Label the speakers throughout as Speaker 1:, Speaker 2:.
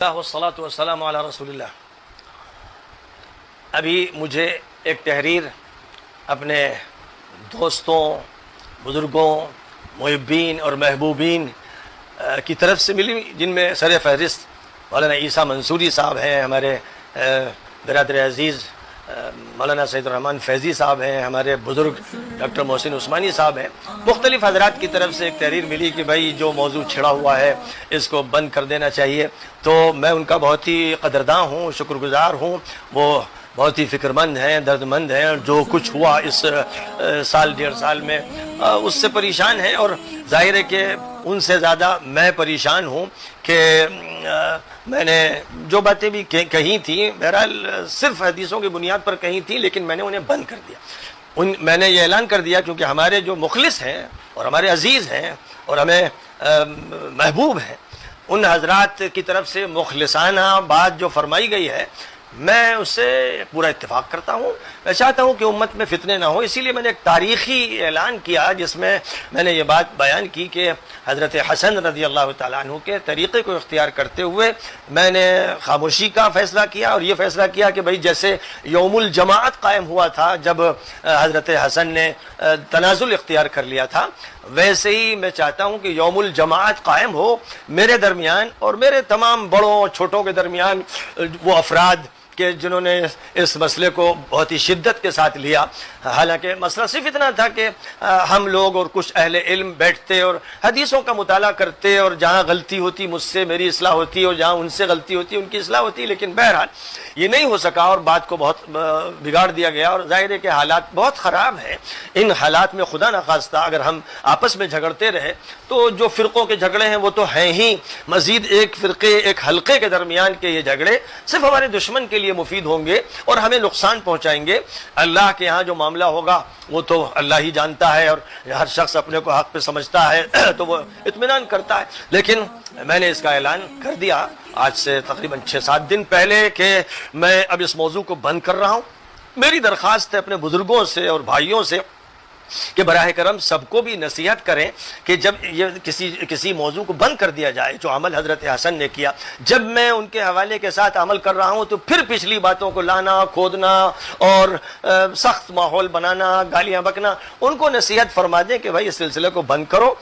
Speaker 1: والصلاة والسلام علی رسول اللہ۔ ابھی مجھے ایک تحریر اپنے دوستوں، بزرگوں، محبین اور محبوبین کی طرف سے ملی، جن میں سر فہرست مولانا عیسیٰ منصوری صاحب ہیں، ہمارے برادر عزیز مولانا سید الرحمن فیضی صاحب ہیں، ہمارے بزرگ ڈاکٹر محسن عثمانی صاحب ہیں۔ مختلف حضرات کی طرف سے ایک تحریر ملی کہ بھائی جو موضوع چھڑا ہوا ہے اس کو بند کر دینا چاہیے، تو میں ان کا بہت ہی قدرداں ہوں، شکر گزار ہوں۔ وہ بہت ہی فکر مند ہیں، درد مند ہیں، جو کچھ ہوا اس سال ڈیڑھ سال میں اس سے پریشان ہیں، اور ظاہر ہے کہ ان سے زیادہ میں پریشان ہوں کہ میں نے جو باتیں بھی کہی تھیں، بہرحال صرف حدیثوں کی بنیاد پر کہی تھیں، لیکن میں نے انہیں بند کر دیا۔ میں نے یہ اعلان کر دیا کیونکہ ہمارے جو مخلص ہیں اور ہمارے عزیز ہیں اور ہمیں محبوب ہیں، ان حضرات کی طرف سے مخلصانہ بات جو فرمائی گئی ہے، میں اس سے پورا اتفاق کرتا ہوں۔ میں چاہتا ہوں کہ امت میں فتنے نہ ہوں، اسی لیے میں نے ایک تاریخی اعلان کیا جس میں میں نے یہ بات بیان کی کہ حضرت حسن رضی اللہ تعالیٰ عنہ کے طریقے کو اختیار کرتے ہوئے میں نے خاموشی کا فیصلہ کیا، اور یہ فیصلہ کیا کہ بھئی جیسے یوم الجماعت قائم ہوا تھا جب حضرت حسن نے تنازل اختیار کر لیا تھا، ویسے ہی میں چاہتا ہوں کہ یوم الجماعت قائم ہو میرے درمیان اور میرے تمام بڑوں اور چھوٹوں کے درمیان، وہ افراد کہ جنہوں نے اس مسئلے کو بہت ہی شدت کے ساتھ لیا۔ حالانکہ مسئلہ صرف اتنا تھا کہ ہم لوگ اور کچھ اہل علم بیٹھتے اور حدیثوں کا مطالعہ کرتے، اور جہاں غلطی ہوتی مجھ سے میری اصلاح ہوتی، اور جہاں ان سے غلطی ہوتی ان کی اصلاح ہوتی، لیکن بہرحال یہ نہیں ہو سکا اور بات کو بہت بگاڑ دیا گیا، اور ظاہر ہے کہ حالات بہت خراب ہیں۔ ان حالات میں خدا نخواستہ اگر ہم آپس میں جھگڑتے رہے تو جو فرقوں کے جھگڑے ہیں وہ تو ہیں ہی، مزید ایک فرقے ایک حلقے کے درمیان کے یہ جھگڑے صرف ہمارے دشمن کے لیے مفید ہوں گے اور ہمیں نقصان پہنچائیں گے۔ اللہ کے ہاں جو معاملہ ہوگا وہ تو اللہ ہی جانتا ہے، اور ہر شخص اپنے کو حق پہ سمجھتا ہے تو وہ اطمینان کرتا ہے، لیکن میں نے اس کا اعلان کر دیا آج سے تقریباً 6-7 دن پہلے کہ میں اب اس موضوع کو بند کر رہا ہوں۔ میری درخواست ہے اپنے بزرگوں سے اور بھائیوں سے کہ براہ کرم سب کو بھی نصیحت کریں کہ جب یہ کسی موضوع کو بند کر دیا جائے، جو عمل حضرت حسن نے کیا، جب میں ان کے حوالے کے ساتھ عمل کر رہا ہوں تو پھر پچھلی باتوں کو لانا، کھودنا اور سخت ماحول بنانا، گالیاں بکنا، ان کو نصیحت فرما دیں کہ بھائی اس سلسلے کو بند کرو۔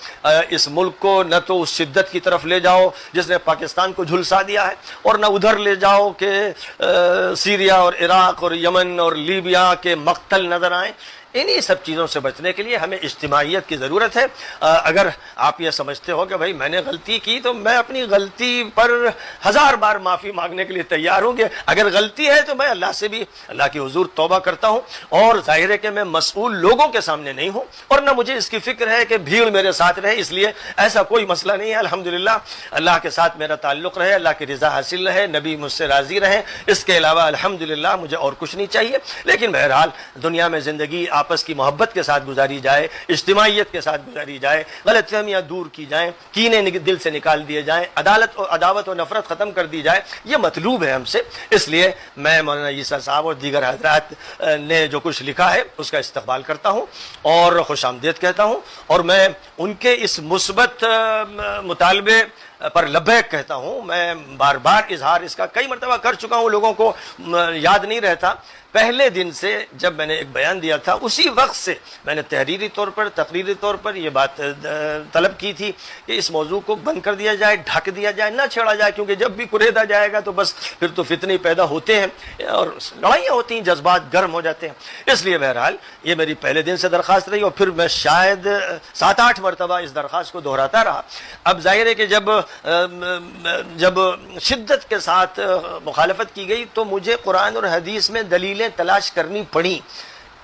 Speaker 1: اس ملک کو نہ تو اس شدت کی طرف لے جاؤ جس نے پاکستان کو جھلسا دیا ہے، اور نہ ادھر لے جاؤ کہ سیریا اور عراق اور یمن اور لیبیا کے مقتل نظر آئیں۔ انہی سب چیزوں سے بچنے کے لیے ہمیں اجتماعیت کی ضرورت ہے۔ اگر آپ یہ سمجھتے ہو کہ بھائی میں نے غلطی کی تو میں اپنی غلطی پر 1000 بار معافی مانگنے کے لیے تیار ہوں، کہ اگر غلطی ہے تو میں اللہ سے بھی اللہ کی حضور توبہ کرتا ہوں، اور ظاہر ہے کہ میں مسئول لوگوں کے سامنے نہیں ہوں، اور نہ مجھے اس کی فکر ہے کہ بھیڑ میرے ساتھ رہے، اس لیے ایسا کوئی مسئلہ نہیں ہے۔ الحمدللہ اللہ کے ساتھ میرا تعلق رہے، اللہ کی رضا حاصل رہے، نبی مجھ سے راضی رہے، اس کے علاوہ الحمدللہ مجھے اور کچھ نہیں چاہیے۔ لیکن بہرحال دنیا میں زندگی آپس کی محبت کے ساتھ گزاری جائے، اجتماعیت کے ساتھ گزاری جائے، غلط فہمیاں دور کی جائیں، کینے دل سے نکال دیے جائیں، عداوت و نفرت ختم کر دی جائے، یہ مطلوب ہے ہم سے۔ اس لیے میں مولانا عیسیٰ صاحب اور دیگر حضرات نے جو کچھ لکھا ہے اس کا استقبال کرتا ہوں اور خوش آمدید کہتا ہوں، اور میں ان کے اس مثبت مطالبے پر لبیک کہتا ہوں۔ میں بار بار اظہار اس کا کئی مرتبہ کر چکا ہوں، لوگوں کو یاد نہیں رہتا۔ پہلے دن سے جب میں نے ایک بیان دیا تھا، اسی وقت سے میں نے تحریری طور پر تقریری طور پر یہ بات طلب کی تھی کہ اس موضوع کو بند کر دیا جائے، ڈھک دیا جائے، نہ چھیڑا جائے، کیونکہ جب بھی کریدا جائے گا تو بس پھر تو فتنے پیدا ہوتے ہیں اور لڑائیاں ہوتی ہیں، جذبات گرم ہو جاتے ہیں۔ اس لیے بہرحال یہ میری پہلے دن سے درخواست رہی، اور پھر میں شاید 7-8 مرتبہ اس درخواست کو دہراتا رہا۔ اب ظاہر ہے کہ جب شدت کے ساتھ مخالفت کی گئی تو مجھے قرآن اور حدیث میں دلیلیں تلاش کرنی پڑی،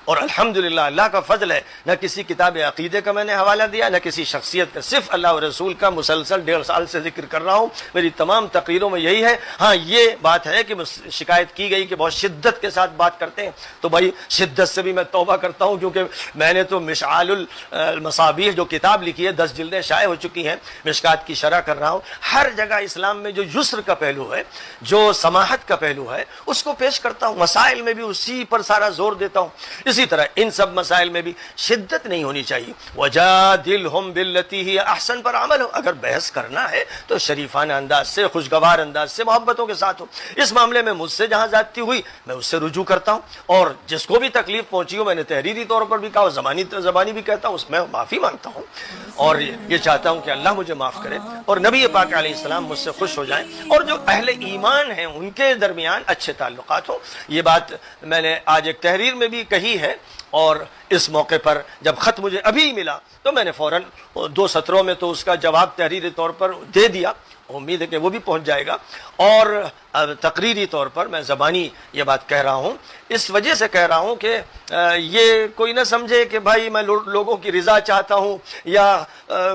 Speaker 1: اور الحمدللہ اللہ کا فضل ہے، نہ کسی کتاب عقیدے کا میں نے حوالہ دیا، نہ کسی شخصیت کا، صرف اللہ و رسول کا مسلسل 1.5 سال سے ذکر کر رہا ہوں۔ میری تمام تقریروں میں یہی ہے۔ ہاں یہ بات ہے کہ شکایت کی گئی کہ بہت شدت کے ساتھ بات کرتے ہیں، تو بھائی شدت سے بھی میں توبہ کرتا ہوں، کیونکہ میں نے تو مشعال المصابیح جو کتاب لکھی ہے 10 جلدیں شائع ہو چکی ہیں، مشکات کی شرح کر رہا ہوں۔ ہر جگہ اسلام میں جو یسر کا پہلو ہے، جو سماحت کا پہلو ہے، اس کو پیش کرتا ہوں، مسائل میں بھی اسی پر سارا زور دیتا ہوں۔ اسی طرح ان سب مسائل میں بھی شدت نہیں ہونی چاہیے. وجادلہم باللتی ہی احسن پر عمل ہو. اگر بحث کرنا ہے تو شریفانہ انداز سے، خوشگوار انداز سے، محبتوں کے ساتھ ہو. اس معاملے میں مجھ سے جہاں زیادتی ہوئی میں اس سے رجوع کرتا ہوں، اور جس کو بھی تکلیف پہنچی ہو میں نے تحریری طور پر بھی کہا، زبانی بھی کہتا ہوں، اس میں معافی مانگتا ہوں، اور یہ چاہتا ہوں کہ اللہ مجھے معاف کرے اور نبی پاک علیہ السلام مجھ سے خوش ہو جائیں، اور جو اہل ایمان ہیں ان کے درمیان اچھے تعلقات ہوں. یہ بات میں نے آج ایک تحریر میں بھی کہی ہے، اور اس موقع پر جب خط مجھے ابھی ملا تو میں نے فوراً 2 سطروں میں تو اس کا جواب تحریری طور پر دے دیا. امید ہے کہ وہ بھی پہنچ جائے گا. اور تقریری طور پر میں زبانی یہ بات کہہ رہا ہوں، اس وجہ سے کہہ رہا ہوں کہ یہ کوئی نہ سمجھے کہ بھائی میں لوگوں کی رضا چاہتا ہوں یا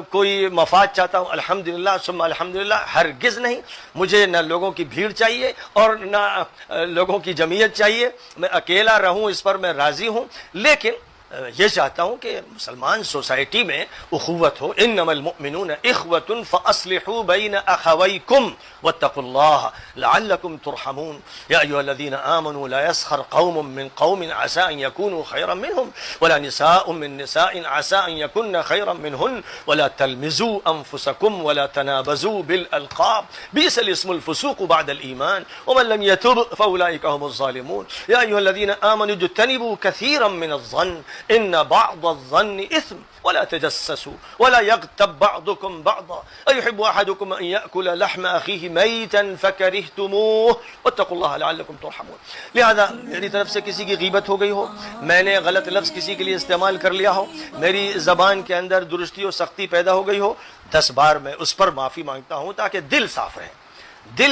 Speaker 1: کوئی مفاد چاہتا ہوں. الحمدللہ ثم الحمدللہ، ہرگز نہیں. مجھے نہ لوگوں کی بھیڑ چاہیے اور نہ لوگوں کی جمعیت چاہیے. میں اکیلا رہوں اس پر میں راضی ہوں، لیکن یہ چاہتا ہوں کہ مسلمان سوسائٹی میں اخوت ہو. انما المؤمنون اخوۃ فاصلحوا بین اخویکم واتقوا اللہ لعلکم ترحمون. یا ایھا الذین آمنوا لا يسخر قوم من قوم عسى ان يكونوا خيرا منهم ولا نساء من نساء عسى ان يكن خيرا منهن ولا تلمزوا انفسكم ولا تنابزوا بالالقاب بئس الاسم الفسوق بعد الايمان ومن لم يتب فاولئك هم الظالمون. یا ایھا الذین آمنوا اجتنبوا كثيرا من الظن ان بعض الظن اثم ولا تجسسوا ولا يغتب بعضكم بعضا ايحب احدكم ان ياكل لحم اخيه ميتا فكرهتموه واتقوا الله لعلكم ترحمون. لہذا میری طرف سے کسی کی غیبت ہو گئی ہو، میں نے غلط لفظ کسی کے لیے استعمال کر لیا ہو، میری زبان کے اندر درستی و سختی پیدا ہو گئی ہو، 10 بار میں اس پر معافی مانگتا ہوں تاکہ دل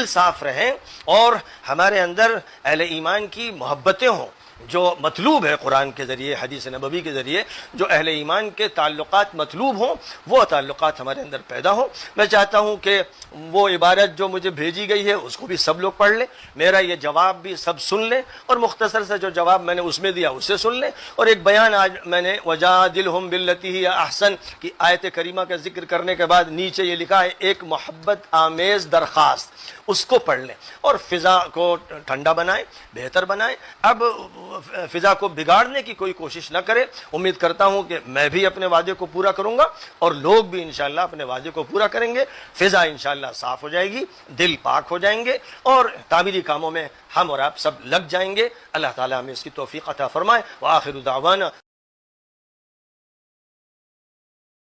Speaker 1: صاف رہیں اور ہمارے اندر اہل ایمان کی محبتیں ہوں. جو مطلوب ہے قرآن کے ذریعے، حدیث نبوی کے ذریعے جو اہل ایمان کے تعلقات مطلوب ہوں، وہ تعلقات ہمارے اندر پیدا ہوں. میں چاہتا ہوں کہ وہ عبارت جو مجھے بھیجی گئی ہے اس کو بھی سب لوگ پڑھ لیں، میرا یہ جواب بھی سب سن لیں، اور مختصر سے جو جواب میں نے اس میں دیا اسے سن لیں. اور ایک بیان آج میں نے وجادلہم باللتی ہی احسن کی آیت کریمہ کا ذکر کرنے کے بعد نیچے یہ لکھا ہے ایک محبت آمیز درخواست، اس کو پڑھ لیں اور فضا کو ٹھنڈا بنائیں، بہتر بنائیں. اب فضا کو بگاڑنے کی کوئی کوشش نہ کرے. امید کرتا ہوں کہ میں بھی اپنے وعدے کو پورا کروں گا اور لوگ بھی انشاءاللہ اپنے وعدے کو پورا کریں گے. فضا انشاءاللہ صاف ہو جائے گی، دل پاک ہو جائیں گے اور تعمیری کاموں میں ہم اور آپ سب لگ جائیں گے. اللہ تعالیٰ ہمیں اس کی توفیق عطا فرمائے. وآخر دعوانا